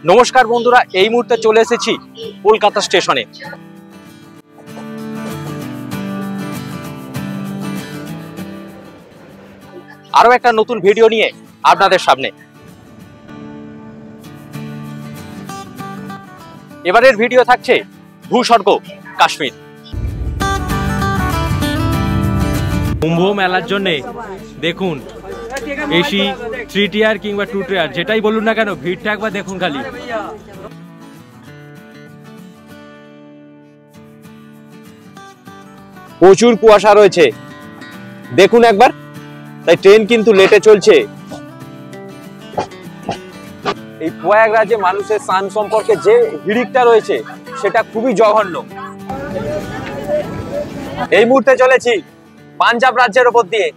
নমস্কার বন্ধুরা, এই মুহূর্তে চলে এসেছি কলকাতা স্টেশনে। আরো একটা নতুন ভিডিও নিয়ে আপনাদের সামনে। এবারের ভিডিও থাকছে ভূস্বর্গ কাশ্মীর। কুম্ভ মেলার জন্য দেখুন এসি 3 টিয়ার কিংবা 2 টিয়ার যেটাই বলুন না কেন, ভিড়টা একবার দেখুন খালি। প্রচুর কুয়াশা রয়েছে দেখুন একবার, তাই ট্রেন কিন্তু লেটে চলছে। এই প্রয়াগরাজে মানুষের স্নান সম্পর্কে যে হিড়িকটা রয়েছে সেটা খুবই জঘন্য। এই মুহূর্তে চলেছি পাঞ্জাব রাজ্যের উপর দিয়ে।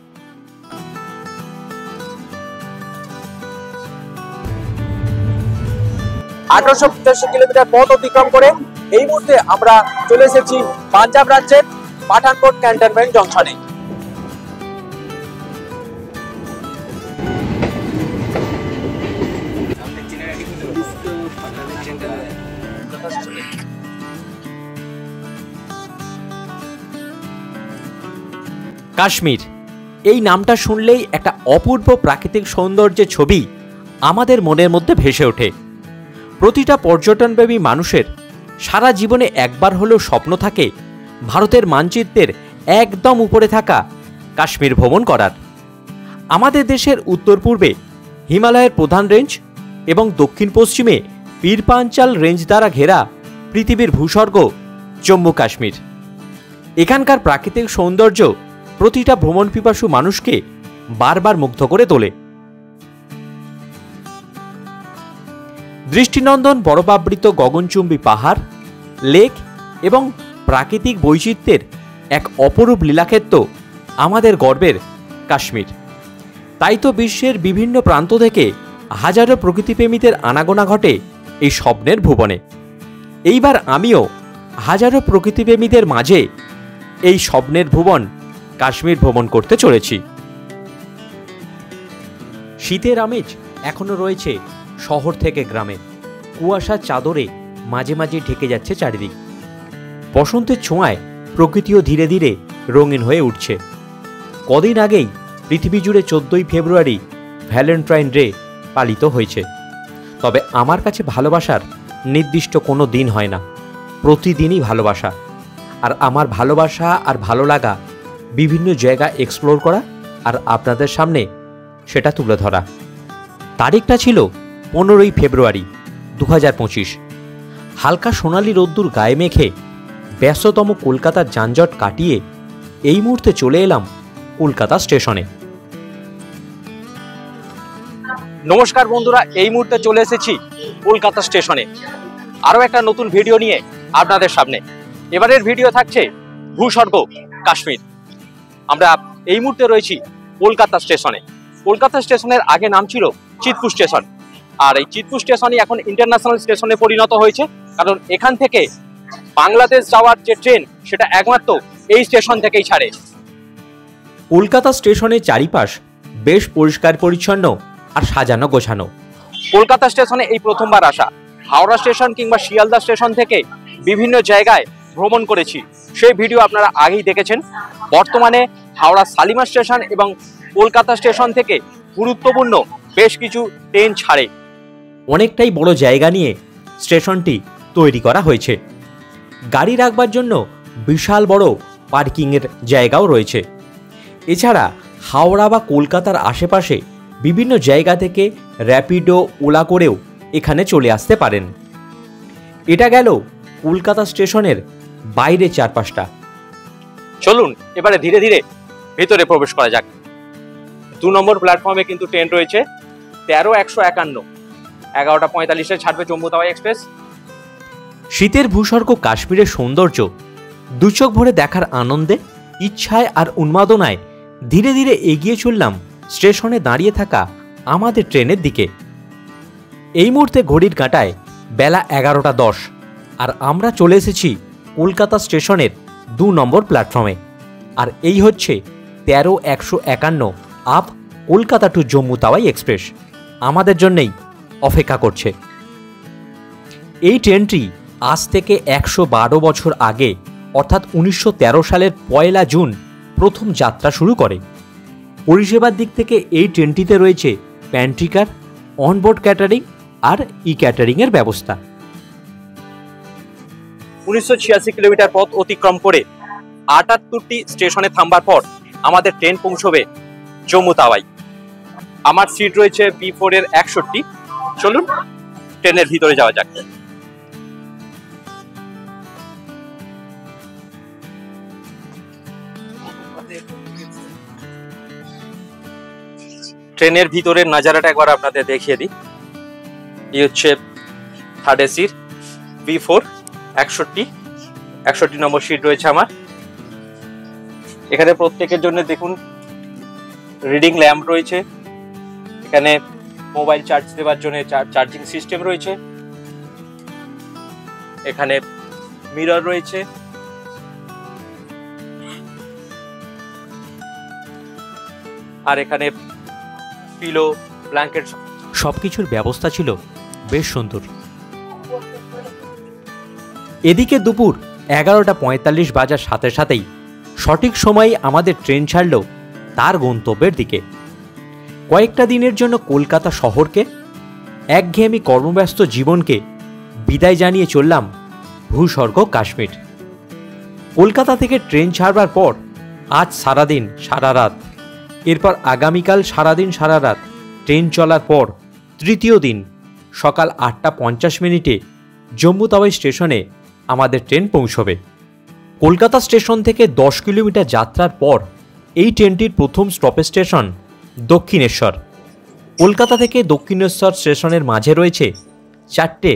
1885 কিলোমিটার পথ অতিক্রম করে এই মুহূর্তে আমরা চলে এসেছি পাঞ্জাব রাজ্যের পাঠানকোট ক্যান্টনমেন্ট জংশনে। কাশ্মীর এই নামটা শুনলেই একটা অপূর্ব প্রাকৃতিক সৌন্দর্যের ছবি আমাদের মনের মধ্যে ভেসে ওঠে। প্রতিটা পর্যটনপ্রেমী মানুষের সারা জীবনে একবার হলেও স্বপ্ন থাকে ভারতের মানচিত্রের একদম উপরে থাকা কাশ্মীর ভ্রমণ করার। আমাদের দেশের উত্তর পূর্বে হিমালয়ের প্রধান রেঞ্জ এবং দক্ষিণ পশ্চিমে পীরপাঞ্চাল রেঞ্জ দ্বারা ঘেরা পৃথিবীর ভূস্বর্গ জম্মু কাশ্মীর। এখানকার প্রাকৃতিক সৌন্দর্য প্রতিটা ভ্রমণ পিপাসু মানুষকে বারবার মুগ্ধ করে তোলে। দৃষ্টিনন্দন বরফাবৃত গগনচুম্বী পাহাড়, লেক এবং প্রাকৃতিক বৈচিত্র্যের এক অপরূপ লীলাক্ষেত্র আমাদের গর্বের কাশ্মীর। তাই তো বিশ্বের বিভিন্ন প্রান্ত থেকে হাজারো প্রকৃতিপ্রেমীদের আনাগোনা ঘটে এই স্বপ্নের ভুবনে। এইবার আমিও হাজারো প্রকৃতিপ্রেমীদের মাঝে এই স্বপ্নের ভুবন কাশ্মীর ভ্রমণ করতে চলেছি। শীতের আমেজ এখনো রয়েছে শহর থেকে গ্রামে। কুয়াশার চাদরে মাঝে মাঝে ঢেকে যাচ্ছে চারিদিক। বসন্তের ছোঁয়ায় প্রকৃতিও ধীরে ধীরে রঙিন হয়ে উঠছে। কদিন আগেই পৃথিবী জুড়ে 14ই ফেব্রুয়ারি ভ্যালেন্টাইন ডে পালিত হয়েছে। তবে আমার কাছে ভালোবাসার নির্দিষ্ট কোনো দিন হয় না, প্রতিদিনই ভালোবাসা। আর আমার ভালোবাসা আর ভালো লাগা বিভিন্ন জায়গা এক্সপ্লোর করা আর আপনাদের সামনে সেটা তুলে ধরা। তারিখটা ছিল 15ই ফেব্রুয়ারি 2025। হালকা সোনালি রোদ্দুর গায়ে মেখে ব্যস্ততম কলকাতার যানজট কাটিয়ে এই মুহূর্তে চলে এলাম কলকাতা স্টেশনে। নমস্কার বন্ধুরা, এই মুহূর্তে চলে এসেছি কলকাতা স্টেশনে আরো একটা নতুন ভিডিও নিয়ে আপনাদের সামনে। এবারের ভিডিও থাকছে ভূস্বর্গ কাশ্মীর। আমরা এই মুহূর্তে রয়েছি কলকাতা স্টেশনে। কলকাতা স্টেশনের আগে নাম ছিল চিতপুর স্টেশন, আর এই চিতপুর স্টেশনই এখন ইন্টারন্যাশনাল স্টেশনে পরিণত হয়েছে, কারণ এখান থেকে বাংলাদেশ যাওয়ার যে ট্রেন সেটা একমাত্র এই স্টেশন থেকেই ছাড়ে। কলকাতা স্টেশনের চারিপাশ বেশ পরিষ্কার পরিচ্ছন্ন আর সাজানো গোছানো। কলকাতা স্টেশনে এই প্রথমবার আসা। হাওড়া স্টেশন কিংবা শিয়ালদা স্টেশন থেকে বিভিন্ন জায়গায় ভ্রমণ করেছি, সেই ভিডিও আপনারা আগেই দেখেছেন। বর্তমানে হাওড়া শালিমার স্টেশন এবং কলকাতা স্টেশন থেকে গুরুত্বপূর্ণ বেশ কিছু ট্রেন ছাড়ে। অনেকটাই বড় জায়গা নিয়ে স্টেশনটি তৈরি করা হয়েছে। গাড়ি রাখবার জন্য বিশাল বড় পার্কিংয়ের জায়গাও রয়েছে। এছাড়া হাওড়া বা কলকাতার আশেপাশে বিভিন্ন জায়গা থেকে র্যাপিডো, ওলা করেও এখানে চলে আসতে পারেন। এটা গেল কলকাতা স্টেশনের বাইরে চারপাশটা। চলুন এবারে ধীরে ধীরে ভেতরে প্রবেশ করা যাক। 2 নম্বর প্ল্যাটফর্মে কিন্তু ট্রেন রয়েছে 13-151। 11:45 ছাড়বে জম্মু তাওয়াই এক্সপ্রেস। শীতের ভূস্বর্গ কাশ্মীরের সৌন্দর্য দুচোখ ভরে দেখার আনন্দে, ইচ্ছায় আর উন্মাদনায় ধীরে ধীরে এগিয়ে চললাম স্টেশনে দাঁড়িয়ে থাকা আমাদের ট্রেনের দিকে। এই মুহূর্তে ঘড়ির কাঁটায় বেলা 11:10 আর আমরা চলে এসেছি কলকাতা স্টেশনের 2 নম্বর প্ল্যাটফর্মে। আর এই হচ্ছে 13-151 up Kolkata to Jammu Tawi express আমাদের জন্যই অপেক্ষা করছে। এই ট্রেনটি আজ থেকে 112 বছর আগে অর্থাৎ 1913 সালের 1 জুন প্রথম যাত্রা শুরু করে। পরিষেবার দিক থেকে এই ট্রেনটিতে রয়েছে প্যান্ট্রি কার, অনবোর্ড ক্যাটারিং আর ই ক্যাটারিংয়ের ব্যবস্থা। 1986 কিলোমিটার পথ অতিক্রম করে 78টি স্টেশনে থামবার পর আমাদের ট্রেন পৌঁছবে জম্মু তাওয়াই। আমার সিট রয়েছে B4 এর 61। চলুন ট্রেনের ভিতরে যাওয়া যাক। ট্রেনের ভিতরের নাজারাটা একবার আপনাদের দেখিয়ে দিই। এই হচ্ছে থার্ড এসির B4 61 নম্বর সিট রয়েছে আমার। এখানে প্রত্যেকের জন্য দেখুন রিডিং ল্যাম্প রয়েছে, এখানে মোবাইল চার্জ দেওয়ার জন্য চার্জিং সিস্টেম রয়েছে, এখানে মিরর রয়েছে, আর এখানে পিলো, ব্ল্যাঙ্কেট, সবকিছুর ব্যবস্থা ছিল বেশ সুন্দর। এদিকে দুপুর 11:45 বাজার সাথে সাথেই সঠিক সময়ে আমাদের ট্রেন ছাড়ল তার গন্তব্যের দিকে। কয়েকটা দিনের জন্য কলকাতা শহরকে, একঘেয়েমি কর্মব্যস্ত জীবনকে বিদায় জানিয়ে চললাম ভূস্বর্গ কাশ্মীর। কলকাতা থেকে ট্রেন ছাড়বার পর আজ সারাদিন সারা রাত, এরপর আগামীকাল সারাদিন সারা রাত ট্রেন চলার পর তৃতীয় দিন সকাল 8:50 জম্মু তাওয়াই স্টেশনে আমাদের ট্রেন পৌঁছবে। কলকাতা স্টেশন থেকে 10 কিলোমিটার যাত্রার পর এই ট্রেনটির প্রথম স্টপেজ স্টেশন দক্ষিণেশ্বর। কলকাতা থেকে দক্ষিণেশ্বর স্টেশনের মাঝে রয়েছে 4টে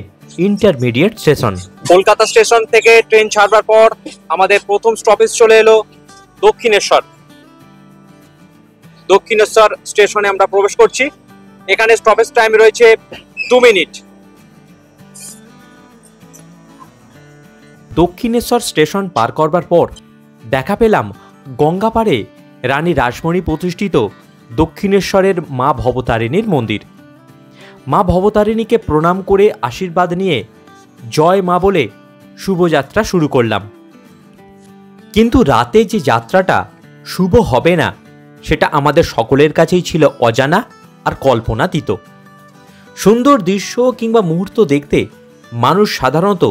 ইন্টারমিডিয়েট স্টেশন। কলকাতা স্টেশন থেকে ট্রেন ছাড়বার পর আমাদের প্রথম স্টপেজ চলে এলো দক্ষিণেশ্বর। দক্ষিণেশ্বর স্টেশনে আমরা প্রবেশ করছি। এখানে স্টপেজ টাইম রয়েছে 2 মিনিট। দক্ষিণেশ্বর স্টেশন পার করবার পর দেখা পেলাম গঙ্গাপাড়ে রানী রাসমণি প্রতিষ্ঠিত দক্ষিণেশ্বরের মা ভবতারিণীর মন্দির। মা ভবতারিণীকে প্রণাম করে আশীর্বাদ নিয়ে জয় মা বলে শুভযাত্রা শুরু করলাম। কিন্তু রাতে যে যাত্রাটা শুভ হবে না সেটা আমাদের সকলের কাছেই ছিল অজানা আর কল্পনাতীত। সুন্দর দৃশ্য কিংবা মুহূর্ত দেখতে মানুষ সাধারণত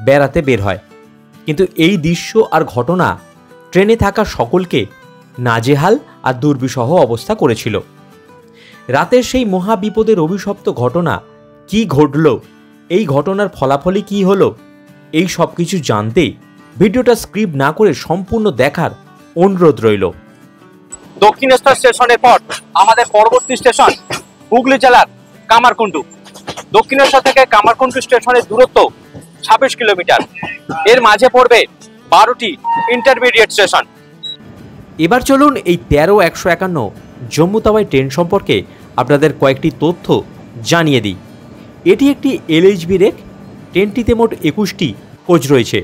বেড়াতে বের হয়, কিন্তু এই দৃশ্য আর ঘটনা ট্রেনে থাকা সকলকে নাজেহাল আর দুর্বিষহ অবস্থা করেছিল। রাতের সেই মহা বিপদের অভিশপ্ত ঘটনা কি ঘটল, এই ঘটনার ফলাফলই কি হলো, এই সব কিছু জানতে ভিডিওটা স্ক্রিপ্ট না করে সম্পূর্ণ দেখার অনুরোধ রইল। দক্ষিণেশ্বর স্টেশনের পর আমাদের পরবর্তী স্টেশন হুগলি জেলার কামারকুণ্ডু। দক্ষিণেশ্বর থেকে কামারকুণ্ডু স্টেশনের দূরত্ব 26 কিলোমিটার। এর মাঝে পড়বে 12টি ইন্টারমিডিয়েট স্টেশন। এবার চলুন এই 13-151 জম্মু তাওয়াই ট্রেন সম্পর্কে আপনাদের কয়েকটি তথ্য জানিয়ে দিই। এটি একটি LHB রেক। ট্রেনটিতে মোট 21টি কোচ রয়েছে,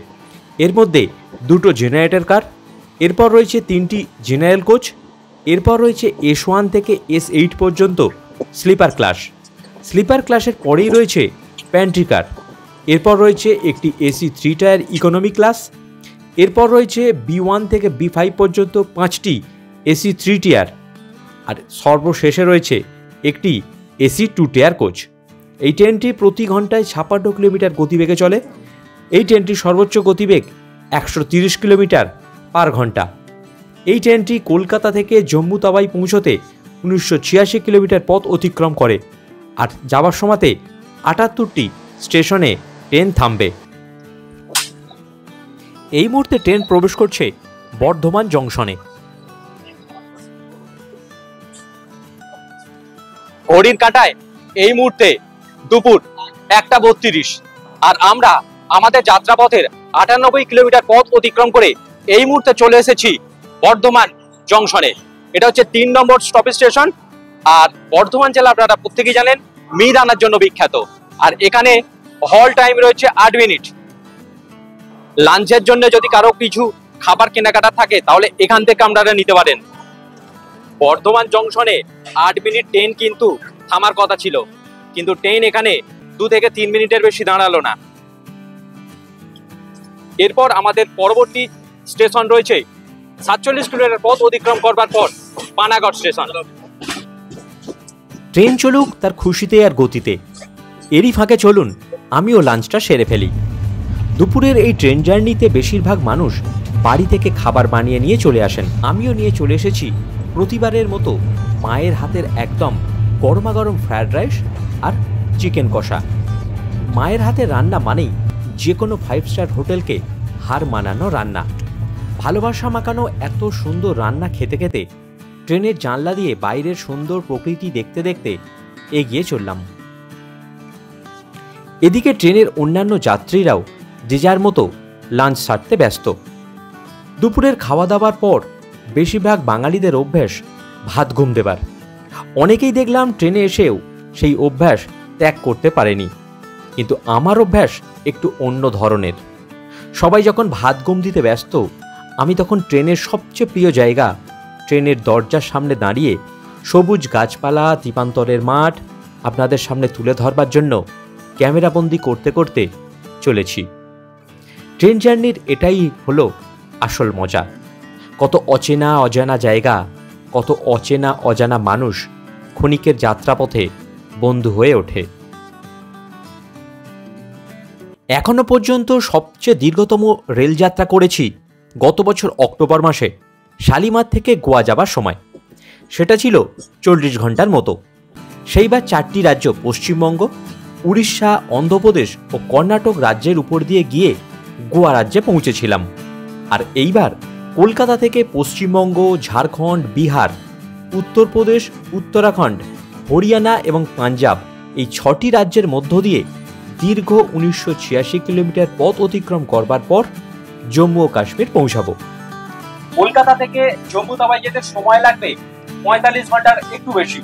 এর মধ্যে 2টো জেনারেটর কার, এরপর রয়েছে 3টি জেনারেল কোচ, এরপর রয়েছে S1 থেকে S8 পর্যন্ত স্লিপার ক্লাস। স্লিপার ক্লাসের পরেই রয়েছে প্যান্ট্রি কার, এরপর রয়েছে একটি AC 3 টায়ার ইকোনমি ক্লাস, এরপর রয়েছে B1 থেকে B5 পর্যন্ত 5টি AC 3 টায়ার, আর সর্বশেষে রয়েছে একটি AC 2 টায়ার কোচ। এই ট্রেনটি প্রতি ঘন্টায় 56 কিলোমিটার গতিবেগে চলে। এই ট্রেনটির সর্বোচ্চ গতিবেগ 130 কিলোমিটার পার ঘন্টা। এই ট্রেনটি কলকাতা থেকে জম্মু তাওয়াই পৌঁছতে 1986 কিলোমিটার পথ অতিক্রম করে, আর যাবার সময়তে 78টি স্টেশনে ট্রেন থামবে। এই মুহূর্তে ট্রেন প্রবেশ করছে বর্ধমান জংশনে। ঘড়ির কাঁটায় এই মুহূর্তে দুপুর 1:32, আর আমরা আমাদের যাত্রাপথের 98 কিলোমিটার পথ অতিক্রম করে এই মুহূর্তে চলে এসেছি বর্ধমান জংশনে। এটা হচ্ছে 3 নম্বর স্টপেজ স্টেশন। আর বর্ধমান জেলা আপনারা প্রত্যেকেই জানেন মিহিদানার জন্য বিখ্যাত, আর এখানে হল টাইম রয়েছে 8 মিনিট। লাঞ্চের জন্য যদি কারো কিছু খাবার কেনাকাটা থাকে তাহলে এখান থেকে আপনারা নিতে পারেন। বর্ধমান জংশনে 8 মিনিট ট্রেন কিন্তু থামার কথা ছিল, কিন্তু ট্রেন এখানে 2 থেকে 3 মিনিটের বেশি দাঁড়ালো না। এরপর আমাদের পরবর্তী স্টেশন রয়েছে 47 কিলোমিটার পথ অতিক্রম করবার পর পানাগড় স্টেশন। ট্রেন চলুক তার খুশিতে আর গতিতে, এরই ফাঁকে চলুন আমিও লাঞ্চটা সেরে ফেলি। দুপুরের এই ট্রেন জার্নিতে বেশিরভাগ মানুষ বাড়ি থেকে খাবার বানিয়ে নিয়ে চলে আসেন। আমিও নিয়ে চলে এসেছি প্রতিবারের মতো মায়ের হাতের একদম গরমাগরম ফ্রায়েড রাইস আর চিকেন কষা। মায়ের হাতের রান্না মানেই যে কোনো 5 স্টার হোটেলকে হার মানানো রান্না। ভালোবাসা মাখানো এত সুন্দর রান্না খেতে খেতে ট্রেনের জানলা দিয়ে বাইরের সুন্দর প্রকৃতি দেখতে দেখতে এগিয়ে চললাম। এদিকে ট্রেনের অন্যান্য যাত্রীরাও যে যার মতো লাঞ্চ সারতে ব্যস্ত। দুপুরের খাওয়া দাওয়ার পর বেশিরভাগ বাঙালিদের অভ্যাস ভাত ঘুম দেবার। অনেকেই দেখলাম ট্রেনে এসেও সেই অভ্যাস ত্যাগ করতে পারেনি, কিন্তু আমার অভ্যাস একটু অন্য ধরনের। সবাই যখন ভাত ঘুম দিতে ব্যস্ত, আমি তখন ট্রেনের সবচেয়ে প্রিয় জায়গা ট্রেনের দরজার সামনে দাঁড়িয়ে সবুজ গাছপালা, দ্বীপান্তরের মাঠ আপনাদের সামনে তুলে ধরবার জন্য ক্যামেরাবন্দি করতে করতে চলেছি। ট্রেন জার্নির এটাই হলো আসল মজা। কত অচেনা অজানা জায়গা, কত অচেনা অজানা মানুষ ক্ষণিকের যাত্রাপথে বন্ধু হয়ে ওঠে। এখনো পর্যন্ত সবচেয়ে দীর্ঘতম রেলযাত্রা করেছি গত বছর অক্টোবর মাসে শালিমার থেকে গোয়া যাবার সময়। সেটা ছিল 40 ঘন্টার মতো। সেইবার 4টি রাজ্য পশ্চিমবঙ্গ, উড়িষ্যা, অন্ধ্রপ্রদেশ ও কর্ণাটক রাজ্যের উপর দিয়ে গিয়ে গোয়া রাজ্যে পৌঁছেছিলাম। আর এইবার কলকাতা থেকে পশ্চিমবঙ্গ, ঝাড়খণ্ড, বিহার, উত্তরপ্রদেশ, উত্তরাখণ্ড, হরিয়ানা এবং পাঞ্জাব এই 6টি রাজ্যের মধ্য দিয়ে দীর্ঘ 1986 কিলোমিটার পথ অতিক্রম করবার পর জম্মু ও কাশ্মীর পৌঁছাবো। কলকাতা থেকে জম্মু তাওয়াই যেতে সময় লাগবে 45 ঘন্টার একটু বেশি।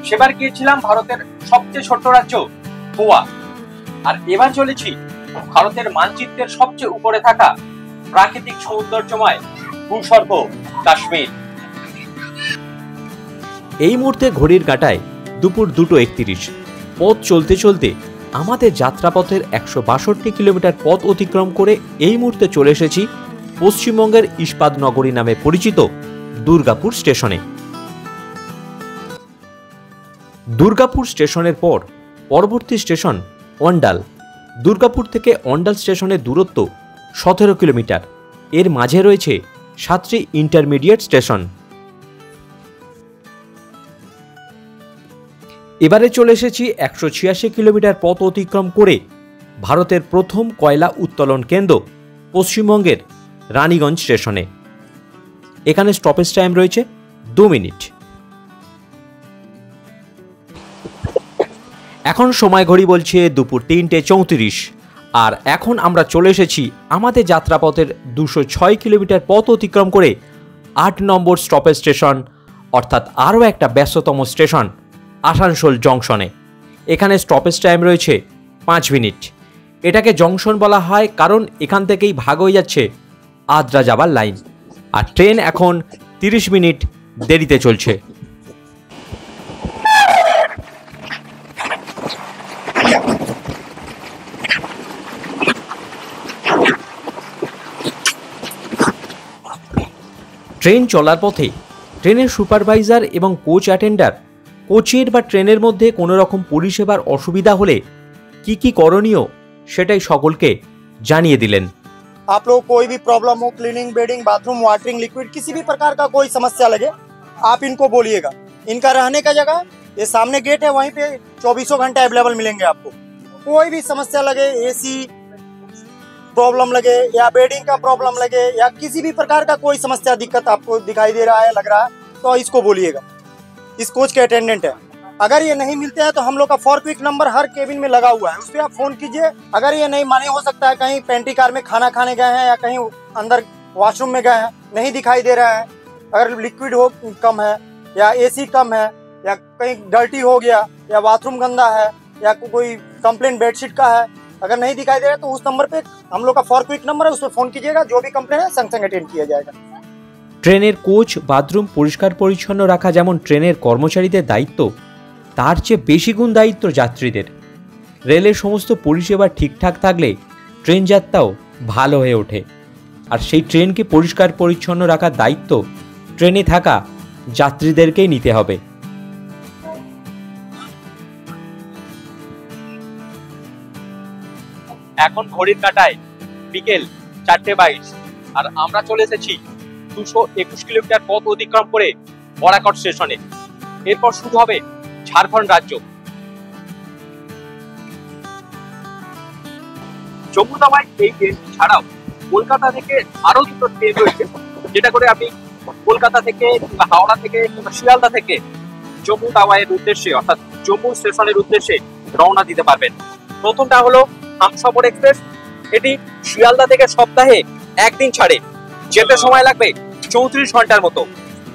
সেবার গিয়েছিলাম ভারতের সবচেয়ে ছোট্ট রাজ্য গোয়া, আর এবার চলেছি ভারতের মানচিত্রের সবচেয়ে উপরে থাকা প্রাকৃতিক সৌন্দর্যময় ভূস্বর্গ কাশ্মীর। এই মুহূর্তে ঘড়ির কাঁটায় দুপুর 2:31। পথ চলতে চলতে আমাদের যাত্রাপথের 162 কিলোমিটার পথ অতিক্রম করে এই মুহূর্তে চলে এসেছি পশ্চিমবঙ্গের ইস্পাত নগরী নামে পরিচিত দুর্গাপুর স্টেশনে। দুর্গাপুর স্টেশনের পর পরবর্তী স্টেশন অন্ডাল। দুর্গাপুর থেকে অন্ডাল স্টেশনের দূরত্ব 17 কিলোমিটার। এর মাঝে রয়েছে 7টি ইন্টারমিডিয়েট স্টেশন। এবারে চলে এসেছি 186 কিলোমিটার পথ অতিক্রম করে ভারতের প্রথম কয়লা উত্তোলন কেন্দ্র পশ্চিমবঙ্গের রানীগঞ্জ স্টেশনে। এখানে স্টপেজ টাইম রয়েছে 2 মিনিট। এখন সময় ঘড়ি বলছে দুপুর 3:34। আর এখন আমরা চলে এসেছি আমাদের যাত্রাপথের 206 কিলোমিটার পথ অতিক্রম করে 8 নম্বর স্টপেজ স্টেশন, অর্থাৎ আরও একটা ব্যস্ততম স্টেশন আসানসোল জংশনে। এখানে স্টপেজ টাইম রয়েছে 5 মিনিট। এটাকে জংশন বলা হয় কারণ এখান থেকেই ভাগ হয়ে যাচ্ছে আদ্রা যাবার লাইন, আর ট্রেন এখন 30 মিনিট দেরিতে চলছে। ট্রেন চলার পথে ট্রেনের সুপারভাইজার এবং কোচ অ্যাটেন্ডার কোচের বা ট্রেনের মধ্যে কোনো রকম পরিষেবার অসুবিধা হলে কি কি করণীয় সেটাই সকলকে জানিয়ে দিলেন। आप लोग कोई भी प्रॉब्लम हो, cleaning, bedding, bathroom, watering, liquid, किसी भी प्रकार का कोई समस्या लगे आप इनको बोलिएगा। इनका रहने का जगह ये सामने गेट है, वहीं पे 24 घंटे अवेलेबल मिलेंगे आपको। कोई भी समस्या लगे, एसी प्रॉब्लम लगे या बेडिंग का प्रॉब्लम लगे या किसी भी प्रकार का कोई समस्या दिक्कत आपको दिखाई दे रहा है, लग रहा है, तो इसको बोलिएगा। इस कोच के अटेंडेंट है। अगर ये नहीं मिलते हैं तो हम लोग का for quick number her cabin में लगा हुआ है, उस पर आप फोन कीजिए। अगर ये नहीं माने, हो सकता है कहीं पेंट्री कार में खाना खाने गए हैं या कहीं अंदर वॉशरूम में गए हैं, नहीं दिखाई दे रहा है, अगर लिक्विड हो कम है या एसी कम है या कहीं डर्टी हो गया या बाथरूम गंदा है या कोई कंप्लेंट बेडशीट का है, अगर नहीं दिखाई दे रहा है तो उस नंबर पे हम लोग का फॉर क्विक नंबर है, उस पर फोन कीजिएगा। जो भी कंप्लेंट है संग संग अटेंड किया जाएगा। ট্রেনের কোচ, বাথরুম পরিষ্কার পরিচ্ছন্ন রাখা যেমন ট্রেনের কর্মচারীদের দায়িত্ব, তার চেয়ে বেশি গুণ দায়িত্ব যাত্রীদের। রেলের সমস্ত পরিষেবা ঠিকঠাক থাকলে ট্রেন যাত্রাও ভালো হয়ে ওঠে। আর সেই ট্রেনকে পরিষ্কার পরিচ্ছন্ন রাখার দায়িত্ব ট্রেনে থাকা যাত্রীদেরকেই নিতে হবে। এখন ঘড়ির কাঁটায় বিকেল 4:22 আর আমরা চলে এসেছি 221 কিলোমিটার পথ অতিক্রম করে বরাকর স্টেশনে। এরপর শুরু হবে ঝাড়খণ্ড রাজ্য। জম্মু তাওয়ায় এই ট্রেন ছাড়াও কলকাতা থেকে আরো দুটো ট্রেন রয়েছে, যেটা করে আপনি কলকাতা থেকে কিংবা হাওড়া থেকে কিংবা শিয়ালদা থেকে জম্মু তাওয়াইয়ের উদ্দেশ্যে অর্থাৎ জম্মু স্টেশনের উদ্দেশ্যে রওনা দিতে পারবেন। প্রথমটা হলো হামসফর এক্সপ্রেস। এটি শিয়ালদা থেকে সপ্তাহে একদিন ছাড়ে, যেতে সময় লাগবে 34 ঘন্টার মতো।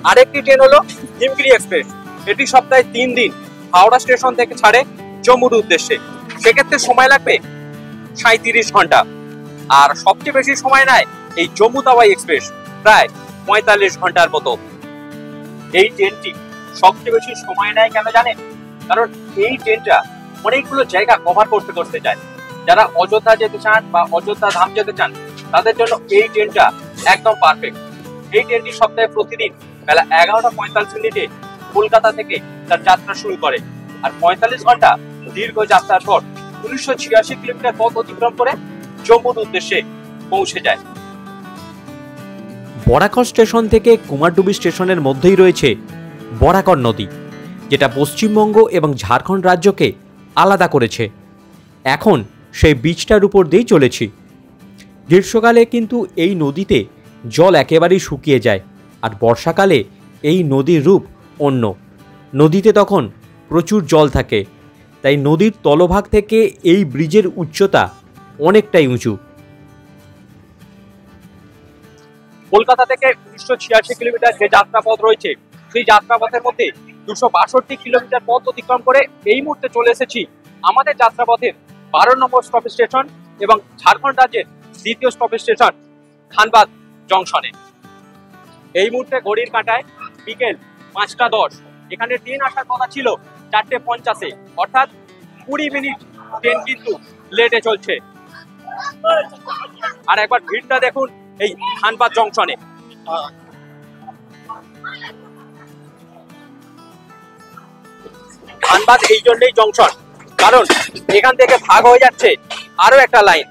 আরেকটি ট্রেন হলো হিমগিরি এক্সপ্রেস। এটি সপ্তাহে 3 দিন হাওড়া স্টেশন থেকে ছাড়ে জম্মুর উদ্দেশ্যে, সেক্ষেত্রে সময় লাগবে 37 ঘন্টা। আর সবচেয়ে বেশি সময় নেয় এই জম্মু তাওয়াই এক্সপ্রেস, প্রায় 45 ঘন্টার মতো। এই ট্রেনটি সবচেয়ে বেশি সময় নেয় কেন জানেন? কারণ এই ট্রেনটা অনেকগুলো জায়গা কভার করতে করতে যায়। যারা অযোধ্যা যেতে চান বা অযোধ্যা ধাম যেতে চান তাদের জন্য এই ট্রেনটা একদম পারফেক্ট। এই ট্রেনটি সপ্তাহে প্রতিদিন বেলা 11:45 কলকাতা থেকে তার যাত্রা শুরু করে, আর 45 ঘন্টা দীর্ঘ যাত্রার পর 1986 কিলোমিটার পথ অতিক্রম করে জম্মুর উদ্দেশ্যে পৌঁছে যায়। বরাকর স্টেশন থেকে কুমারডুবি স্টেশনের মধ্যেই রয়েছে বরাকর নদী, যেটা পশ্চিমবঙ্গ এবং ঝাড়খণ্ড রাজ্যকে আলাদা করেছে। এখন সেই বীজটার উপর দিয়েই চলেছি। গ্রীষ্মকালে কিন্তু এই নদীতে জল একেবারেই শুকিয়ে যায়, আর বর্ষাকালে এই নদীর রূপ অন্য। নদীতে তখন প্রচুর জল থাকে, তাই নদীর তলভাগ থেকে এই ব্রিজের উচ্চতা অনেকটাই উঁচু। কলকাতা থেকে 1986 কিলোমিটার যে যাত্রাপথ রয়েছে, সেই যাত্রাপথের মধ্যে 262 কিলোমিটার পথ অতিক্রম করে এই মুহূর্তে চলে এসেছি আমাদের যাত্রাপথের 12 নম্বর স্টপেজ স্টেশন এবং ঝাড়খণ্ড রাজ্যের দ্বিতীয় স্টপেজ স্টেশন ধানবাদ জংশনে। এই মুহূর্তে ঘড়ির কাঁটায় বিকেল 5:10। এখানে ট্রেন আসার কথা ছিল 4:50, অর্থাৎ 20 মিনিট ট্রেন কিন্তু লেটে চলছে। আর একবার ভিড়টা দেখুন এই ধানবাদ জংশনে। ধানবাদ এই জন্যই জংশন, কারণ এখান থেকে ভাগ হয়ে যাচ্ছে আরো একটা লাইন,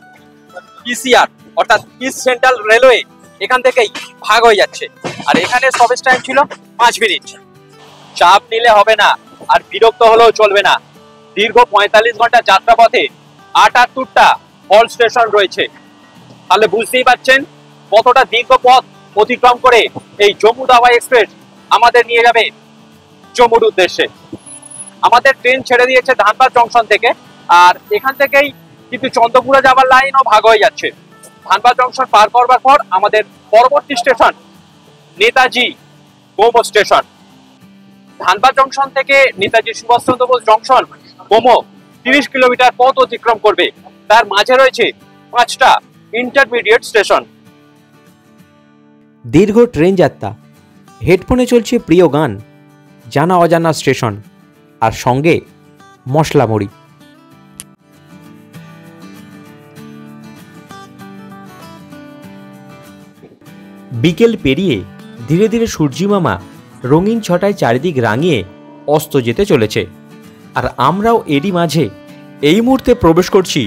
ইসিআর অর্থাৎ ইস্ট সেন্ট্রাল রেলওয়ে, এখান থেকেই ভাগ হয়ে যাচ্ছে। আর এখানে স্টপেজ টাইম ছিল 5 মিনিট। চাপ নিলে হবে না, আর বিরক্ত হলেও চলবে না। দীর্ঘ 45 ঘন্টা যাত্রাপথে 78টা হল স্টেশন রয়েছে। তাহলে বুঝতেই পারছেন কতটা দীর্ঘ পথ অতিক্রম করে এই জম্মু তাওয়াই এক্সপ্রেস আমাদের নিয়ে যাবে জম্মুর উদ্দেশ্যে। আমাদের ট্রেন ছেড়ে দিয়েছে ধানবাদ জংশন থেকে, আর এখান থেকেই কিন্তু চন্দ্রপুরা যাবার লাইনও ভাগ হয়ে যাচ্ছে। ধানবাদ জংশন পার করবার পর আমাদের পরবর্তী station Netaji Gomoh station. Dhanbad junction থেকে নেতাজি সুভাষচন্দ্র বোস জংশন গোমো 30 কিলোমিটার পথ অতিক্রম করবে। তার মাঝে রয়েছে 5টা ইন্টারমিডিয়েট স্টেশন। দীর্ঘ ট্রেন যাত্রা, হেডফোনে চলছে প্রিয় গান, জানা অজানা স্টেশন, আর সঙ্গে মশলা মুড়ি। বিকেল পেরিয়ে ধীরে ধীরে সূর্যিমামা রঙিন ছটায় চারিদিক রাঙিয়ে অস্ত যেতে চলেছে, আর আমরাও এরই মাঝে এই মুহূর্তে প্রবেশ করছি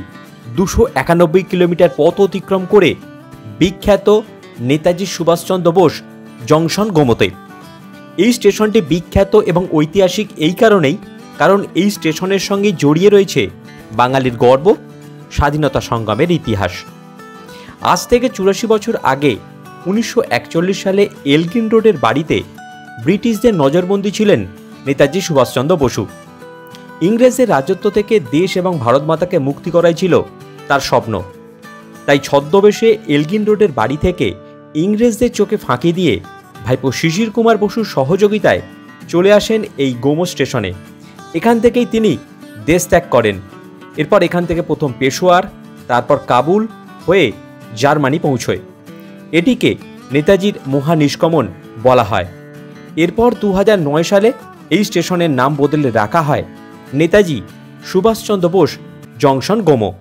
291 কিলোমিটার পথ অতিক্রম করে বিখ্যাত নেতাজি সুভাষচন্দ্র বোস জংশন গোমোতে। এই স্টেশনটি বিখ্যাত এবং ঐতিহাসিক এই কারণেই, কারণ এই স্টেশনের সঙ্গে জড়িয়ে রয়েছে বাঙালির গর্ব, স্বাধীনতা সংগ্রামের ইতিহাস। আজ থেকে 84 বছর আগে 1941 সালে এলগিন রোডের বাড়িতে ব্রিটিশদের নজরবন্দি ছিলেন নেতাজি সুভাষচন্দ্র বসু। ইংরেজদের রাজত্ব থেকে দেশ এবং ভারত মাতাকে মুক্তি করাই ছিল তার স্বপ্ন। তাই ছদ্মবেশে এলগিন রোডের বাড়ি থেকে ইংরেজদের চোখে ফাঁকি দিয়ে ভাইপো শিশির কুমার বসুর সহযোগিতায় চলে আসেন এই গোমো স্টেশনে। এখান থেকেই তিনি দেশ ত্যাগ করেন। এরপর এখান থেকে প্রথম পেশোয়ার, তারপর কাবুল হয়ে জার্মানি পৌঁছয়। এটিকে নেতাজির মহানিষ্ক্রমণ বলা হয়। এরপর 2009 সালে এই স্টেশনের নাম বদলে রাখা হয় নেতাজি সুভাষচন্দ্র বোস জংশন গোমো।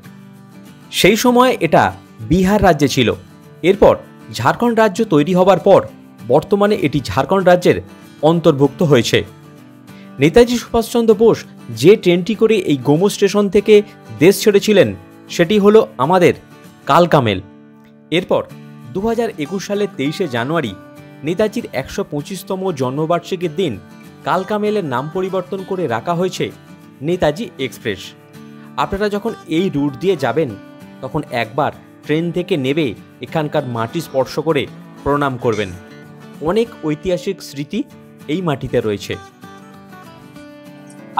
সেই সময় এটা বিহার রাজ্যে ছিল। এরপর ঝাড়খণ্ড রাজ্য তৈরি হবার পর বর্তমানে এটি ঝাড়খণ্ড রাজ্যের অন্তর্ভুক্ত হয়েছে। নেতাজি সুভাষচন্দ্র বোস যে ট্রেনটি করে এই গোমো স্টেশন থেকে দেশ ছেড়েছিলেন সেটি হলো আমাদের কালকা মেল। এরপর 2021 সালের 23শে জানুয়ারি নেতাজির 125তম জন্মবার্ষিকীর দিন কালকা মেলের নাম পরিবর্তন করে রাখা হয়েছে নেতাজি এক্সপ্রেস। আপনারা যখন এই রুট দিয়ে যাবেন তখন একবার ট্রেন থেকে নেমে এখানকার মাটি স্পর্শ করে প্রণাম করবেন। অনেক ঐতিহাসিক স্মৃতি এই মাটিতে রয়েছে।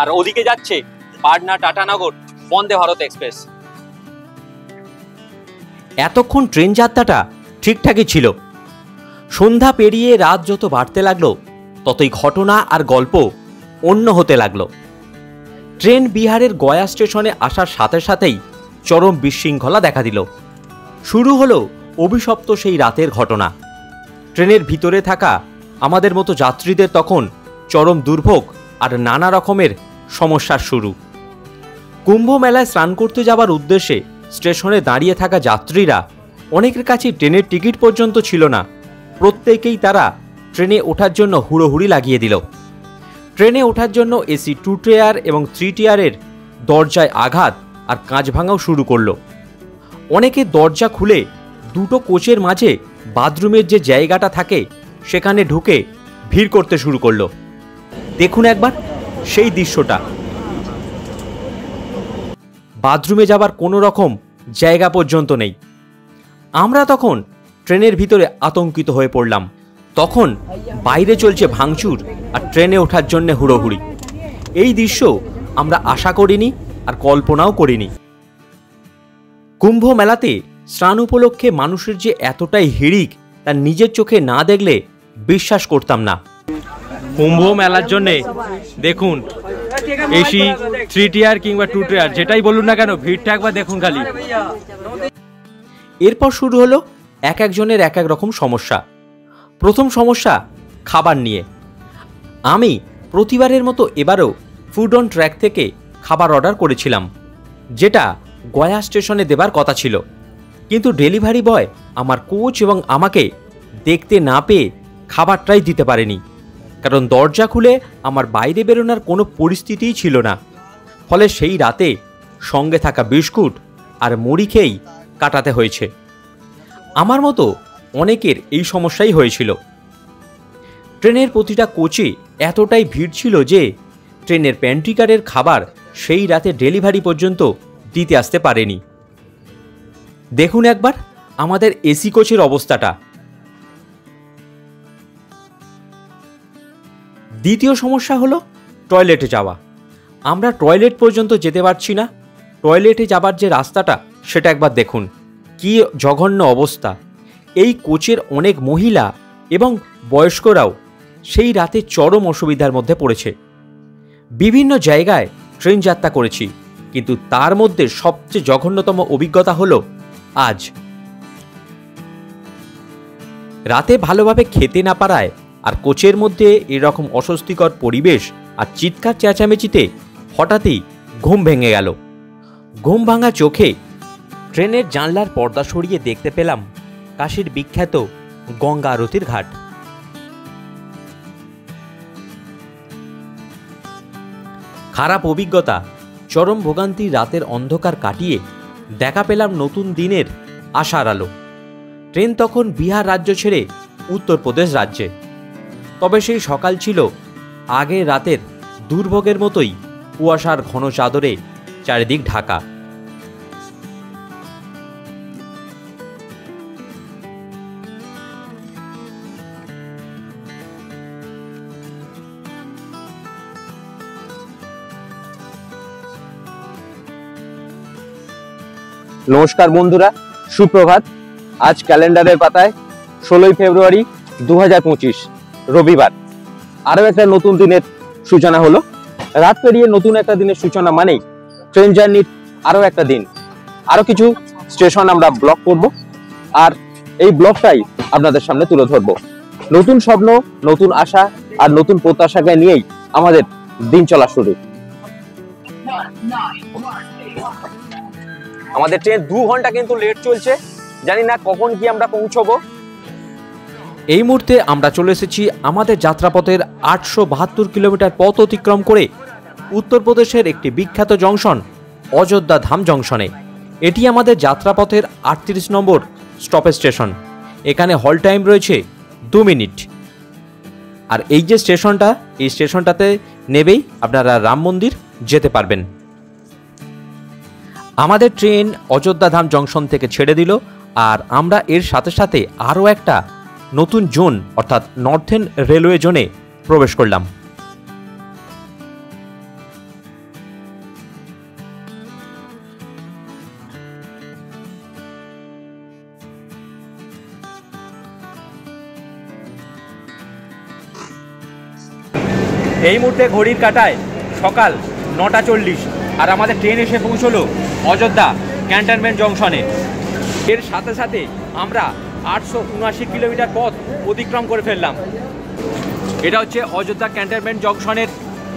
আর ওদিকে যাচ্ছে পাটনা টাটানগর বন্দে ভারত এক্সপ্রেস। এতক্ষণ ট্রেন যাত্রাটা ঠিকঠাকই ছিল। সন্ধ্যা পেরিয়ে রাত যত বাড়তে লাগলো ততই ঘটনা আর গল্প অন্য হতে লাগলো। ট্রেন বিহারের গয়া স্টেশনে আসার সাথে সাথেই চরম বিশৃঙ্খলা দেখা দিল। শুরু হলো অভিশপ্ত সেই রাতের ঘটনা। ট্রেনের ভিতরে থাকা আমাদের মতো যাত্রীদের তখন চরম দুর্ভোগ আর নানা রকমের সমস্যার শুরু। কুম্ভ মেলায় স্নান করতে যাবার উদ্দেশ্যে স্টেশনে দাঁড়িয়ে থাকা যাত্রীরা অনেকের কাছে ট্রেনের টিকিট পর্যন্ত ছিল না। প্রত্যেকেই তারা ট্রেনে ওঠার জন্য হুড়োহুড়ি লাগিয়ে দিল। ট্রেনে ওঠার জন্য এসি 2 টিয়ার এবং 3 টিয়ারের দরজায় আঘাত আর কাঁচ ভাঙাও শুরু করলো। অনেকে দরজা খুলে দুটো কোচের মাঝে বাথরুমের যে জায়গাটা থাকে সেখানে ঢুকে ভিড় করতে শুরু করলো। দেখুন একবার সেই দৃশ্যটা। বাথরুমে যাবার কোনো রকম জায়গা পর্যন্ত নেই। আমরা তখন ট্রেনের ভিতরে আতঙ্কিত হয়ে পড়লাম। তখন বাইরে চলছে ভাঙচুর আর ট্রেনে ওঠার জন্য হুড়োহুড়ি। এই দৃশ্য আমরা আশা করিনি আর কল্পনাও করিনি। কুম্ভ মেলাতে স্নান উপলক্ষে মানুষের যে এতটাই হিড়িক তা নিজের চোখে না দেখলে বিশ্বাস করতাম না। কুম্ভ মেলার জন্য দেখুন এসি 3 টিয়ার কিংবা 2 টিয়ার যেটাই বলুন না কেন ভিড়টা একবার দেখুন খালি। এরপর শুরু হলো এক একজনের এক এক রকম সমস্যা। প্রথম সমস্যা খাবার নিয়ে। আমি প্রতিবারের মতো এবারও ফুড অন ট্র্যাক থেকে খাবার অর্ডার করেছিলাম, যেটা গয়া স্টেশনে দেবার কথা ছিল। কিন্তু ডেলিভারি বয় আমার কোচ এবং আমাকে দেখতে না পেয়ে খাবারটাই দিতে পারেনি, কারণ দরজা খুলে আমার বাইরে বেরোনোর কোনো পরিস্থিতিই ছিল না। ফলে সেই রাতে সঙ্গে থাকা বিস্কুট আর মুড়ি খেয়েই কাটাতে হয়েছে। আমার মতো অনেকের এই সমস্যাই হয়েছিল। ট্রেনের প্রতিটা কোচে এতটাই ভিড় ছিল যে ট্রেনের প্যান্ট্রিকারের খাবার সেই রাতে ডেলিভারি পর্যন্ত দিতে আসতে পারেনি। দেখুন একবার আমাদের এসি কোচের অবস্থাটা। দ্বিতীয় সমস্যা হলো টয়লেটে যাওয়া। আমরা টয়লেট পর্যন্ত যেতে পারছি না। টয়লেটে যাবার যে রাস্তাটা সেটা একবার দেখুন, কি জঘন্য অবস্থা। এই কোচের অনেক মহিলা এবং বয়স্করাও সেই রাতে চরম অসুবিধার মধ্যে পড়েছে। বিভিন্ন জায়গায় ট্রেন যাত্রা করেছি, কিন্তু তার মধ্যে সবচেয়ে জঘন্যতম অভিজ্ঞতা হলো আজ। রাতে ভালোভাবে খেতে না পারায় আর কোচের মধ্যে এরকম অস্বস্তিকর পরিবেশ আর চিৎকার চেঁচামেচিতে হঠাৎই ঘুম ভেঙে গেল। ঘুম ভাঙা চোখে ট্রেনের জানলার পর্দা সরিয়ে দেখতে পেলাম কাশীর বিখ্যাত গঙ্গা আরতির ঘাট। খারাপ অভিজ্ঞতা, চরম ভোগান্তি, রাতের অন্ধকার কাটিয়ে দেখা পেলাম নতুন দিনের আশার আলো। ট্রেন তখন বিহার রাজ্য ছেড়ে উত্তরপ্রদেশ রাজ্যে। তবে সেই সকাল ছিল আগের রাতের দুর্ভোগের মতোই কুয়াশার ঘন চাদরে চারিদিক ঢাকা। নমস্কার বন্ধুরা, সুপ্রভাত। আজ ক্যালেন্ডারের পাতায় 16ই ফেব্রুয়ারি 2025 রবিবার। আরও একটা নতুন দিনের সূচনা হলো। রাত পেরিয়ে নতুন একটা দিনের সূচনা মানেই ট্রেন জার্নির আরও একটা দিন। আরও কিছু স্টেশন আমরা ব্লক করব, আর এই ব্লকটাই আপনাদের সামনে তুলে ধরব। নতুন স্বপ্ন, নতুন আশা আর নতুন প্রত্যাশাকে নিয়েই আমাদের দিন চলা শুরু। আমাদের ট্রেন 2 ঘন্টা কিন্তু লেট চলছে, জানি না কখন কি আমরা পৌঁছবো। এই মুহূর্তে আমরা চলে এসেছি আমাদের যাত্রাপথের 872 কিলোমিটার পথ অতিক্রম করে উত্তরপ্রদেশের একটি বিখ্যাত জংশন অযোধ্যা ধাম জংশনে। এটি আমাদের যাত্রাপথের 38 নম্বর স্টপেজ স্টেশন। এখানে হল টাইম রয়েছে 2 মিনিট। আর এই যে স্টেশনটা, এই স্টেশনটাতে নেবেই আপনারা রাম মন্দির যেতে পারবেন। আমাদের ট্রেন অযোধ্যা ধাম জংশন থেকে ছেড়ে দিল, আর আমরা এর সাথে সাথে আরও একটা নতুন জোন অর্থাৎ নর্থেন রেলওয়ে জোনে প্রবেশ করলাম। এই মুহূর্তে ঘড়ির কাঁটায় সকাল 9:40 আর আমাদের ট্রেন এসে পৌঁছলো অযোধ্যা ক্যান্টনমেন্ট জংশনে। এর সাথে সাথে আমরা 879 কিলোমিটার পথ অতিক্রম করে ফেললাম। এটা হচ্ছে অযোধ্যা ক্যান্টনমেন্ট জংশনের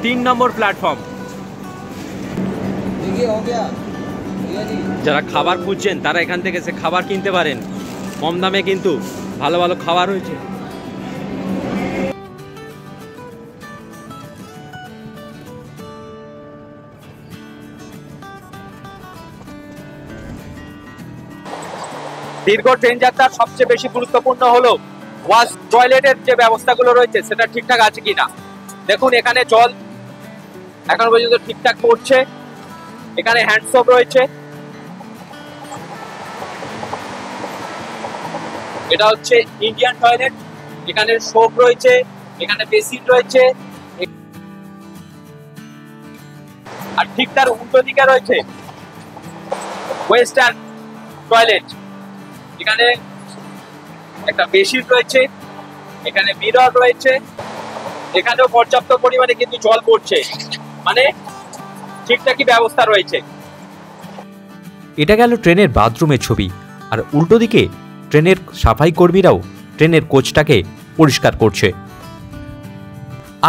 3 নম্বর প্ল্যাটফর্ম। যারা খাবার খুঁজছেন তারা এখান থেকে সে খাবার কিনতে পারেন, কম দামে কিন্তু ভালো ভালো খাবার রয়েছে। দীর্ঘ ট্রেন যাত্রার সবচেয়ে বেশি গুরুত্বপূর্ণ হলো ওয়াশ টয়লেটের যে ব্যবস্থাগুলো রয়েছে সেটা ঠিকঠাক আছে কিনা। দেখুন এখানে জল এখন পর্যন্ত ঠিকঠাক পড়ছে, এখানে হ্যান্ড সোপ রয়েছে, এটা হচ্ছে ইন্ডিয়ান টয়লেট, এখানে সোপ রয়েছে, এখানে বেসিন রয়েছে, আর ঠিক তার উল্টো দিকে রয়েছে ওয়েস্টার্ন টয়লেট। এখানে একটা বেসিন রয়েছে, এখানে মিরর রয়েছে, এখানেও পর্যাপ্ত পরিমাণে কিন্তু জল পড়ছে, মানে ঠিকঠাকই ব্যবস্থা রয়েছে। এটা গেল ট্রেনের বাথরুমের ছবি। আর উল্টো দিকে ট্রেনের সাফাই কর্মীরাও ট্রেনের কোচটাকে পরিষ্কার করছে।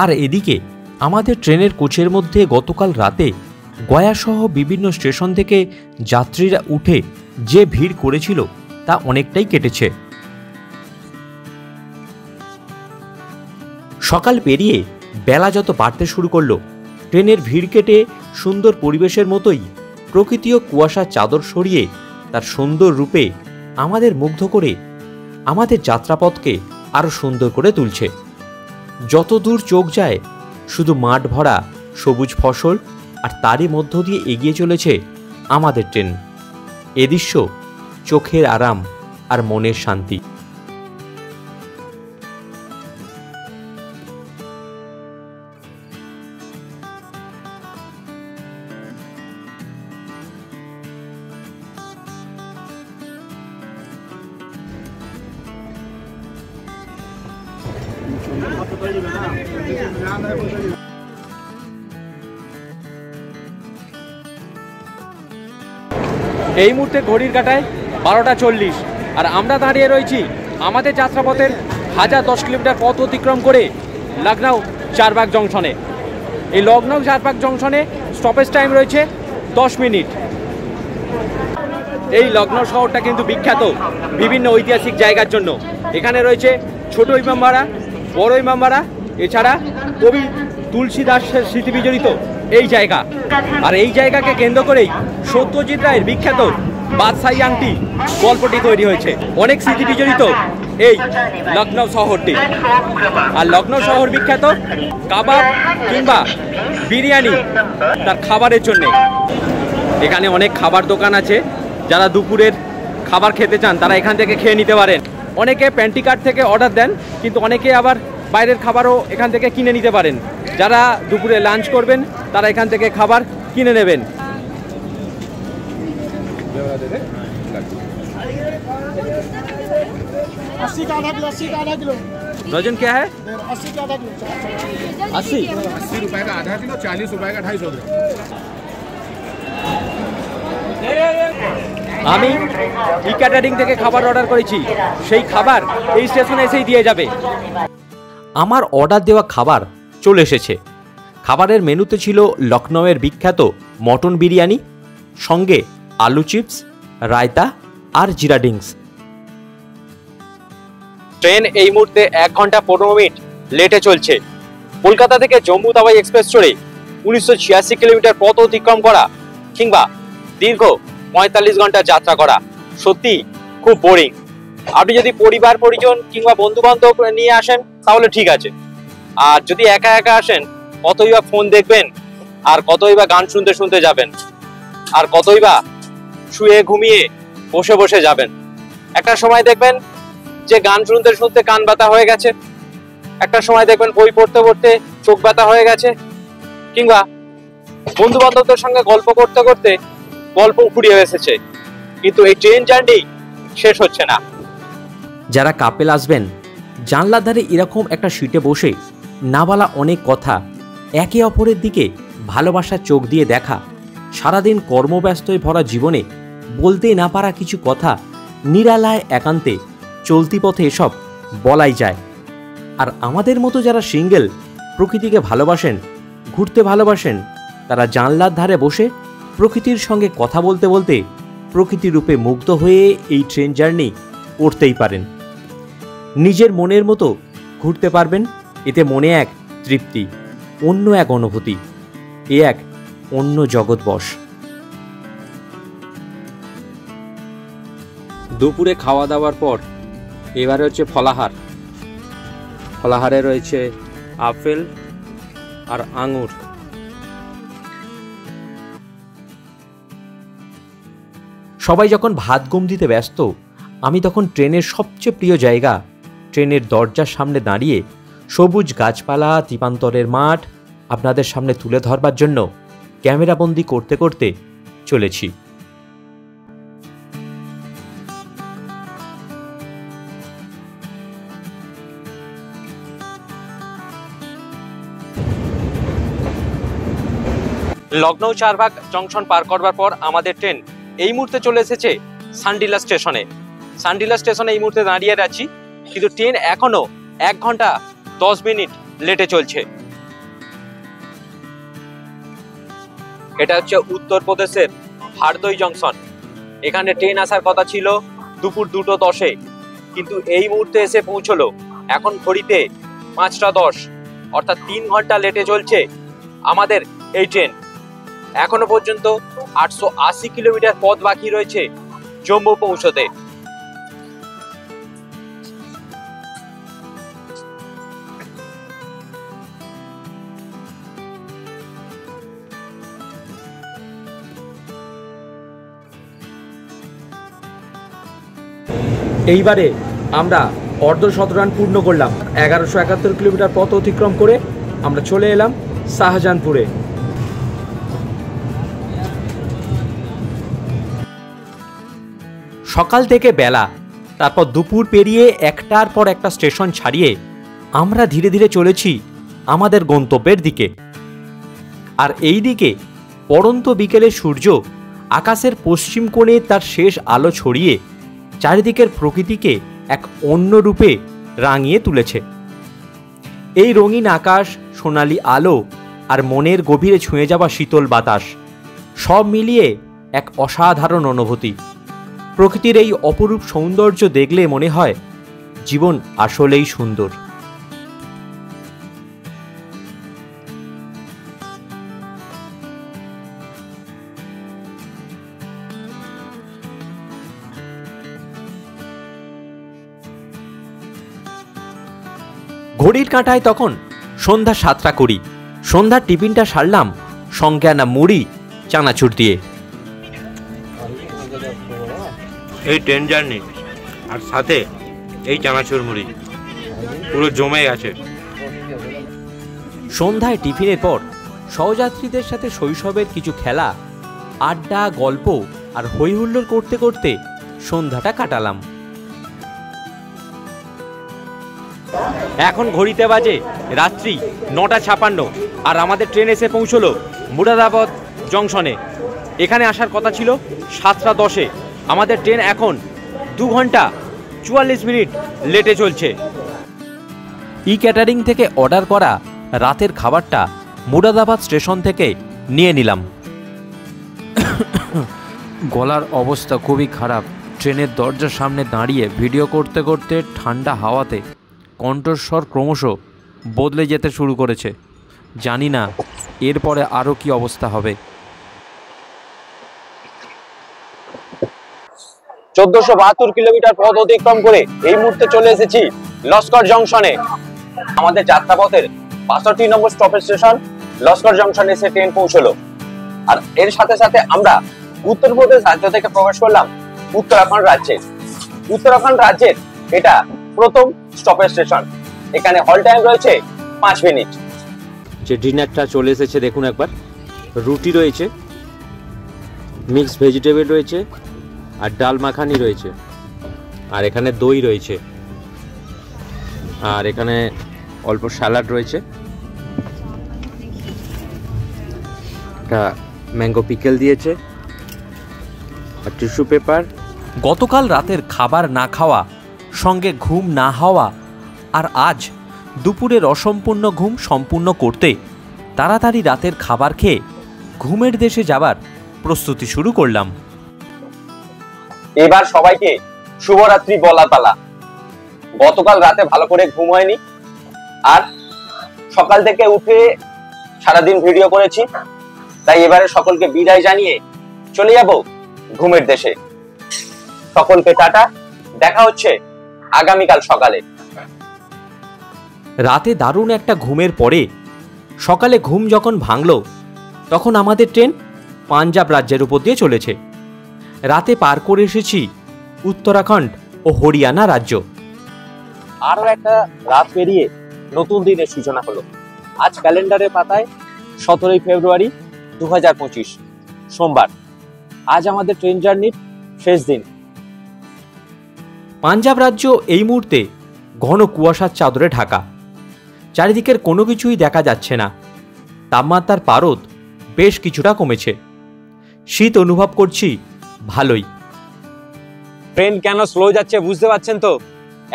আর এদিকে আমাদের ট্রেনের কোচের মধ্যে গতকাল রাতে গয়াসহ বিভিন্ন স্টেশন থেকে যাত্রীরা উঠে যে ভিড় করেছিল তা অনেকটাই কেটেছে। সকাল পেরিয়ে বেলা যত বাড়তে শুরু করলো, ট্রেনের ভিড় কেটে সুন্দর পরিবেশের মতোই প্রকৃতিও কুয়াশার চাদর সরিয়ে তার সুন্দর রূপে আমাদের মুগ্ধ করে আমাদের যাত্রাপথকে আরও সুন্দর করে তুলছে। যত দূর চোখ যায় শুধু মাঠ ভরা সবুজ ফসল, আর তারই মধ্য দিয়ে এগিয়ে চলেছে আমাদের ট্রেন। এ দৃশ্য চোখের আরাম আর মনের শান্তি। এই মুহূর্তে ঘড়ির কাঁটায় 12:40 আর আমরা দাঁড়িয়ে রয়েছি আমাদের যাত্রাপথের 1010 কিলোমিটার পথ অতিক্রম করে লখনউ চারবাগ জংশনে। এই লখনউ চারবাগ জংশনে স্টপেজ টাইম রয়েছে 10 মিনিট। এই লখনউ শহরটা কিন্তু বিখ্যাত বিভিন্ন ঐতিহাসিক জায়গার জন্য। এখানে রয়েছে ছোট ইমামবাড়া, বড় ইমামবাড়া, এছাড়া কবি তুলসী দাসের স্মৃতি বিজড়িত এই জায়গা। আর এই জায়গাকে কেন্দ্র করেই সত্যজিৎ রায়ের বিখ্যাত বাদশাহী আংটি গল্পটি তৈরি হয়েছে। অনেক স্মৃতি বিজড়িত এই লখনউ শহরটি। আর লখনউ শহর বিখ্যাত কাবাব কিংবা বিরিয়ানি তার খাবারের জন্যে। এখানে অনেক খাবার দোকান আছে, যারা দুপুরের খাবার খেতে চান তারা এখান থেকে খেয়ে নিতে পারেন। অনেকে প্যান্ট্রি কার্ট থেকে অর্ডার দেন, কিন্তু অনেকে আবার বাইরের খাবারও এখান থেকে কিনে নিতে পারেন। যারা দুপুরে লাঞ্চ করবেন তারা এখান থেকে খাবার কিনে নেবেন। वजन क्या है? 80 का आधा किलो। 80 रुपए का आधा किलो, 40 रुपए का 250 ग्राम। আমি ই ক্যাটারিং থেকে খাবার অর্ডার করেছি, সেই খাবার এই স্টেশনে এসেই দিয়ে যাবে। আমার অর্ডার দেওয়া খাবার চলে এসেছে। খাবারের মেনুতে ছিল লখনউয়ের বিখ্যাত মটন বিরিয়ানি, সঙ্গে আলু চিপস, রায়তা আর জিরা ড্রিঙ্কস। ট্রেন এই মুহূর্তে 1 ঘন্টা 15 মিনিট লেটে চলছে। কলকাতা থেকে জম্মু তাওয়াই এক্সপ্রেস চড়ে 1986 কিলোমিটার পথ অতিক্রম করা কিংবা দীর্ঘ 45 ঘন্টা যাত্রা করা সত্যি খুব বোরিং। আপনি যদি পরিবার পরিজন কিংবা বন্ধু বান্ধব নিয়ে আসেন তাহলে ঠিক আছে, আর যদি একা একা আসেন কতই বা ফোন দেখবেন, আর কতই বা গান শুনতে শুনতে যাবেন, আর কতই বা শুয়ে ঘুমিয়ে বসে বসে যাবেন। একটা সময় দেখবেন যে গান শুনতে শুনতে কান ব্যথা হয়ে গেছে, একটা সময় দেখবেন বই পড়তে পড়তে চোখ ব্যথা হয়ে গেছে, কিংবা বন্ধু বান্ধবদের সঙ্গে গল্প করতে করতে গল্প ফুরিয়ে এসেছে, কিন্তু এই ট্রেন জার্নি শেষ হচ্ছে না। যারা কাপেল আসবেন, জানলার ধারে এরকম একটা সিটে বসে না বলা অনেক কথা, একে অপরের দিকে ভালোবাসার চোখ দিয়ে দেখা, সারাদিন কর্মব্যস্তয় ভরা জীবনে বলতে না পারা কিছু কথা নিরালায় একান্তে চলতি পথে এসব বলাই যায়। আর আমাদের মতো যারা সিঙ্গেল, প্রকৃতিকে ভালোবাসেন, ঘুরতে ভালোবাসেন, তারা জানলার ধারে বসে প্রকৃতির সঙ্গে কথা বলতে বলতে প্রকৃতির রূপে মুগ্ধ হয়ে এই ট্রেন জার্নি করতেই পারেন। নিজের মনের মতো ঘুরতে পারবেন, এতে মনে এক তৃপ্তি, অন্য এক অনুভূতি, এ এক অন্য জগৎবশ। দুপুরে খাওয়া দাওয়ার পর এবারে হচ্ছে ফলাহার। ফলাহারে রয়েছে আপেল আর আঙুর। সবাই যখন ভাত ঘুম দিতে ব্যস্ত, আমি তখন ট্রেনের সবচেয়ে প্রিয় জায়গা, ট্রেনের দরজার সামনে দাঁড়িয়ে সবুজ গাছপালা, দ্বীপান্তরের মাঠ আপনাদের সামনে তুলে ধরবার জন্য ক্যামেরাবন্দি করতে করতে চলেছি। লখনৌ চারবাগ জংশন পার করবার পর আমাদের ট্রেন এই মুহূর্তে চলে এসেছে সান্ডিলা স্টেশনে। সান্ডিলা স্টেশনে এই মুহূর্তে দাঁড়িয়ে আছি, কিন্তু ট্রেন এখনো 1 ঘন্টা 10 মিনিট লেটে চলছে। এটা হচ্ছে উত্তরপ্রদেশের হারদই জংশন। এখানে ট্রেন আসার কথা ছিল দুপুর 2:10-এ, কিন্তু এই মুহূর্তে এসে পৌঁছলো এখন ঘড়িতে 5:10, অর্থাৎ 3 ঘন্টা লেটে চলছে আমাদের এই ট্রেন। এখনো পর্যন্ত 880 কিলোমিটার পথ বাকি রয়েছে জম্মু পৌঁছতে। এইবারে আমরা অর্ধশতরান পূর্ণ করলাম। 1171 কিলোমিটার পথ অতিক্রম করে আমরা চলে এলাম শাহজাহানপুরে। সকাল থেকে বেলা, তারপর দুপুর পেরিয়ে একটার পর একটা স্টেশন ছাড়িয়ে আমরা ধীরে ধীরে চলেছি আমাদের গন্তব্যের দিকে। আর এই দিকে পড়ন্ত বিকেলে সূর্য আকাশের পশ্চিম কোণে তার শেষ আলো ছড়িয়ে চারিদিকের প্রকৃতিকে এক অন্য রূপে রাঙিয়ে তুলেছে। এই রঙিন আকাশ, সোনালি আলো আর মনের গভীরে ছুঁয়ে যাওয়া শীতল বাতাস, সব মিলিয়ে এক অসাধারণ অনুভূতি। প্রকৃতির এই অপরূপ সৌন্দর্য দেখলে মনে হয় জীবন আসলেই সুন্দর। ঘড়ির কাঁটায় তখন সন্ধ্যা 7টা 20। সন্ধ্যার টিফিনটা সারলাম সঙ্গে আনা মুড়ি চানাচুর দিয়ে। এই ট্রেন জার্নি আর সাথে এই চানাচুর মুড়ি পুরো জমে গেছে। সন্ধ্যায় টিফিনের পর সহযাত্রীদের সাথে শৈশবের কিছু খেলা, আড্ডা, গল্প আর হই হুল্লোড় করতে করতে সন্ধ্যাটা কাটালাম। এখন ঘড়িতে বাজে রাত্রি 9:56 আর আমাদের ট্রেন এসে পৌঁছলো মুরাদাবাদ জংশনে। এখানে আসার কথা ছিল 7:10-এ। আমাদের ট্রেন এখন 2 ঘন্টা 44 মিনিট লেটে চলছে। ই ক্যাটারিং থেকে অর্ডার করা রাতের খাবারটা মুরাদাবাদ স্টেশন থেকে নিয়ে নিলাম। গলার অবস্থা খুবই খারাপ, ট্রেনের দরজার সামনে দাঁড়িয়ে ভিডিও করতে করতে ঠান্ডা হাওয়াতে কণ্ঠস্বর ক্রমশ বদলে যেতে শুরু করেছে। জানি না এরপরে আরও কি অবস্থা হবে। 1472 কিলোমিটার পথ অতিক্রম করে এই মুহূর্তে চলে এসেছি লস্কর জংশনে। আমাদের যাত্রাপথের 65 নম্বর স্টপেজ স্টেশন লস্কর জংশনে এসে ট্রেন পৌঁছলো। আর এর সাথে সাথে আমরা উত্তরপ্রদেশ রাজ্য থেকে প্রবেশ করলাম উত্তরাখণ্ড রাজ্যে। উত্তরাখণ্ড রাজ্যের এটা প্রথম স্টপেজ স্টেশন। এখানে হল টাইম রয়েছে 5 মিনিট। যে ডিনারটা চলে এসেছে দেখুন একবার, রুটি রয়েছে, মিক্স ভেজিটেবল রয়েছে, আর ডাল মাখানি রয়েছে, আর এখানে দই রয়েছে, আর এখানে অল্প স্যালাড রয়েছে, একটা ম্যাঙ্গো পিকেল দিয়েছে, আর টিস্যু পেপার। গতকাল রাতের খাবার না খাওয়া, সঙ্গে ঘুম না হওয়া, আর আজ দুপুরের অসম্পূর্ণ ঘুম সম্পূর্ণ করতে তাড়াতাড়ি রাতের খাবার খেয়ে ঘুমের দেশে যাবার প্রস্তুতি শুরু করলাম। এবার সবাইকে শুভরাত্রি বলার পালা। গতকাল রাতে ভালো করে ঘুম হয়নি, আর সকাল থেকে উঠে সারাদিন ভিডিও করেছি, তাই এবারে সকলকে বিদায় জানিয়ে চলে যাব ঘুমের দেশে। সকলকে টাটা, দেখা হচ্ছে আগামীকাল সকালে। রাতে দারুণ একটা ঘুমের পরে সকালে ঘুম যখন ভাঙল, তখন আমাদের ট্রেন পাঞ্জাব রাজ্যের উপর দিয়ে চলেছে। রাতে পার করে এসেছি উত্তরাখণ্ড ও হরিয়ানা রাজ্য। আরো একটা রাত পেরিয়ে নতুন দিনের সূচনা হলো। আজ ক্যালেন্ডারের পাতায় 17 ফেব্রুয়ারি 2025 সোমবার। আজ আমাদের ট্রেন জার্নির শেষ দিন। পাঞ্জাব রাজ্য এই মুহূর্তে ঘন কুয়াশার চাদরে ঢাকা। চারিদিকের কোনো কিছুই দেখা যাচ্ছে না। তাপমাত্রার পারদ বেশ কিছুটা কমেছে। শীত অনুভব করছি ভালোই। ট্রেন কেন স্লো যাচ্ছে বুঝতে পারছেন তো?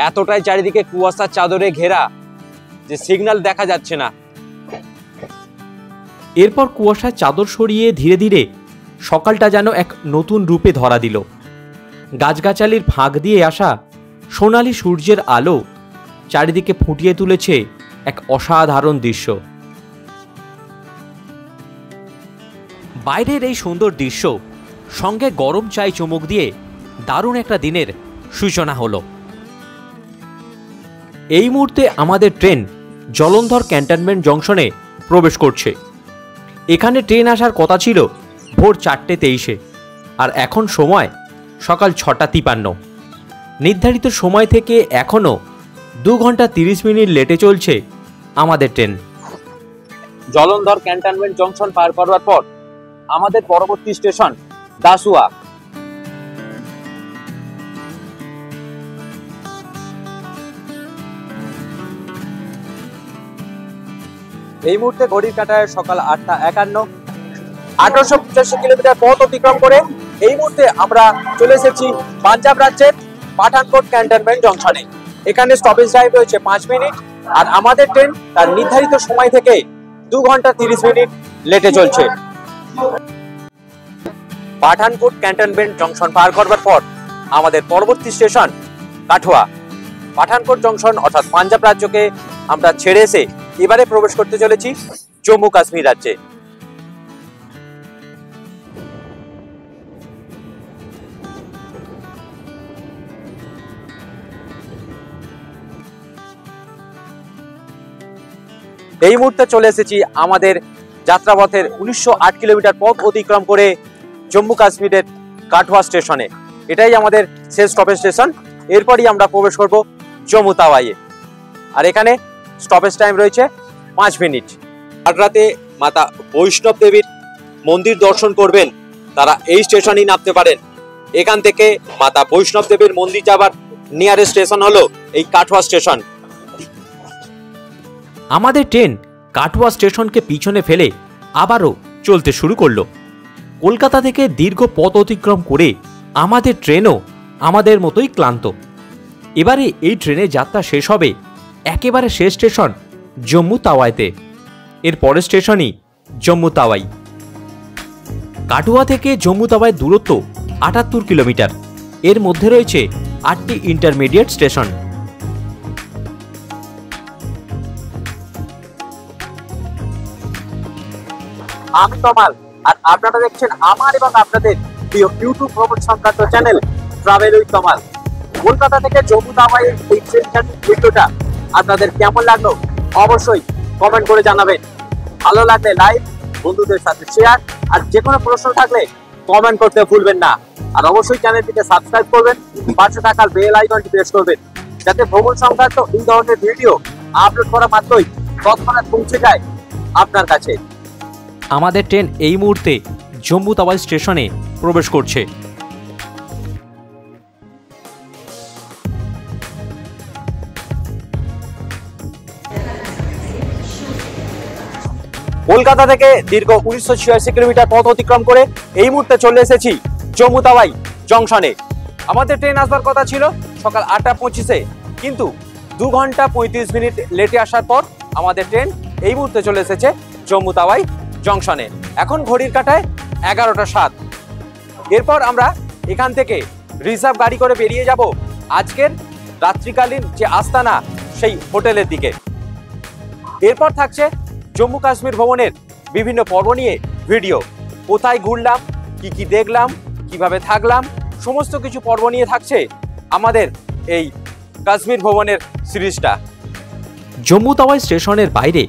এতটাই চারিদিকে কুয়াশার চাদরে ঘেরা যে সিগন্যাল দেখা যাচ্ছে না। এরপর কুয়াশার চাদর সরিয়ে ধীরে ধীরে সকালটা যেন এক নতুন রূপে ধরা দিল। গাছগাছালির ফাঁক দিয়ে আসা সোনালি সূর্যের আলো চারিদিকে ফুটিয়ে তুলেছে এক অসাধারণ দৃশ্য। বাইরের এই সুন্দর দৃশ্য সঙ্গে গরম চাই চুমুক দিয়ে দারুণ একটা দিনের সূচনা হলো। এই মুহূর্তে আমাদের ট্রেন জলন্ধর ক্যান্টনমেন্ট জংশনে প্রবেশ করছে। এখানে ট্রেন আসার কথা ছিল ভোর 4:23, আর এখন সময় সকাল 6:53। নির্ধারিত সময় থেকে এখনও 2 ঘন্টা 30 মিনিট লেটে চলছে আমাদের ট্রেন। জলন্ধর ক্যান্টনমেন্ট জংশন পার করার পর আমাদের পরবর্তী স্টেশন দাসুয়া। এই মুহূর্তে ঘড়ির কাঁটায় সকাল 8:51। 1885 কিলোমিটার পথ অতিক্রম করে এই মুহূর্তে আমরা চলে এসেছি পাঞ্জাব রাজ্যের পাঠানকোট ক্যান্টনমেন্ট জংশনে। এখানে স্টপেজ টাইম রয়েছে 5 মিনিট, আর আমাদের ট্রেন তার নির্ধারিত সময় থেকে 2 ঘন্টা 30 মিনিট লেটে চলছে। পাঠানকোট ক্যান্টনমেন্ট জংশন পার করবার পর আমাদের পরবর্তী স্টেশন কাঠুয়া। পাঠানকোট জংশন অর্থাৎ পাঞ্জাব রাজ্যকে আমরা ছেড়ে এসে এবারে প্রবেশ করতে চলেছি জম্মু কাশ্মীর রাজ্যে। এই মুহূর্তে চলে এসেছি আমাদের যাত্রাপথের 1908 কিলোমিটার পথ অতিক্রম করে জম্মু কাশ্মীরের কাঠুয়া স্টেশনে। এটাই আমাদের শেষ স্টপেজ স্টেশন। এরপরই আমরা প্রবেশ করব জম্মু তাওয়াইয়ে, আর এখানে স্টপেজ টাইম রয়েছে 5 মিনিট। আজ রাতে মাতা বৈষ্ণব দেবীর মন্দির দর্শন করবেন তারা এই স্টেশনেই নামতে পারেন। এখান থেকে মাতা বৈষ্ণব দেবীর মন্দির যাবার নিয়ারেস্ট স্টেশন হলো এই কাঠুয়া স্টেশন। আমাদের ট্রেন কাঠুয়া স্টেশনকে পিছনে ফেলে আবারও চলতে শুরু করলো। কলকাতা থেকে দীর্ঘ পথ অতিক্রম করে আমাদের ট্রেনও আমাদের মতোই ক্লান্ত। এবারে এই ট্রেনের যাত্রা শেষ হবে একেবারে শেষ স্টেশন জম্মু তাওয়াইতে। এর পরের স্টেশনই জম্মু তাওয়াই। কাঠুয়া থেকে জম্মু তাওয়াই দূরত্ব 78 কিলোমিটার। এর মধ্যে রয়েছে 8টি ইন্টারমিডিয়েট স্টেশন। আমি তমাল, আর আপনারা দেখছেন আমার এবং আপনাদের প্রিয় ইউটিউব ভ্রমণ সংক্রান্ত চ্যানেল ট্রাভেল উইথ তমাল। কলকাতা থেকে জম্মু তাওয়াই এই ট্রেন জার্নির ভিডিওটা আপনাদের কেমন লাগলো অবশ্যই কমেন্ট করে জানাবেন। ভালো লাগলে লাইক, বন্ধুদের সাথে শেয়ার, আর যে কোনো প্রশ্ন থাকলে কমেন্ট করতে ভুলবেন না। আর অবশ্যই চ্যানেলটিকে সাবস্ক্রাইব করবেন, পাশে থাকা বেল আইকনটি প্রেস করবেন, যাতে ভ্রমণ সংক্রান্ত এই ধরনের ভিডিও আপলোড করা মাত্রই তৎক্ষণাৎ পৌঁছে যায় আপনার কাছে। আমাদের ট্রেন এই মুহূর্তে জম্মু তাওয়াই স্টেশনে প্রবেশ করছে। কলকাতা থেকে দীর্ঘ 1986 কিলোমিটার পথ অতিক্রম করে এই মুহূর্তে চলে এসেছি জম্মু তাওয়াই জংশনে। আমাদের ট্রেন আসবার কথা ছিল সকাল 8:25-এ, কিন্তু 2 ঘন্টা 35 মিনিট লেটে আসার পর আমাদের ট্রেন এই মুহূর্তে চলে এসেছে জম্মু তাওয়াই জংশনে। এখন ঘড়ির কাঁটায় 11:07। এরপর আমরা এখান থেকে রিজার্ভ গাড়ি করে বেরিয়ে যাব আজকের রাত্রিকালীন যে আস্তানা সেই হোটেলের দিকে। এরপর থাকছে জম্মু কাশ্মীর ভ্রমণের বিভিন্ন পর্ব নিয়ে ভিডিও। কোথায় ঘুরলাম, কি কি দেখলাম, কিভাবে থাকলাম, সমস্ত কিছু পর্ব নিয়ে থাকছে আমাদের এই কাশ্মীর ভ্রমণের সিরিজটা। জম্মু তাওয়াই স্টেশনের বাইরে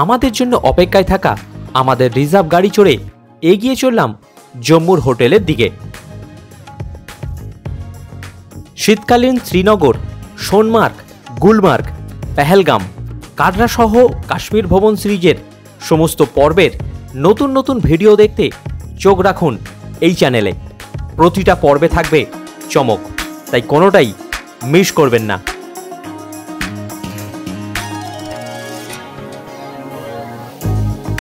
আমাদের জন্য অপেক্ষায় থাকা আমাদের রিজার্ভ গাড়ি চড়ে এগিয়ে চললাম জম্মুর হোটেলের দিকে। শীতকালীন শ্রীনগর, সোনমার্গ, গুলমার্গ, পেহেলগাম, কাটরা সহ কাশ্মীর ভ্রমণ সিরিজের সমস্ত পর্বের নতুন নতুন ভিডিও দেখতে চোখ রাখুন এই চ্যানেলে। প্রতিটা পর্বে থাকবে চমক, তাই কোনোটাই মিস করবেন না।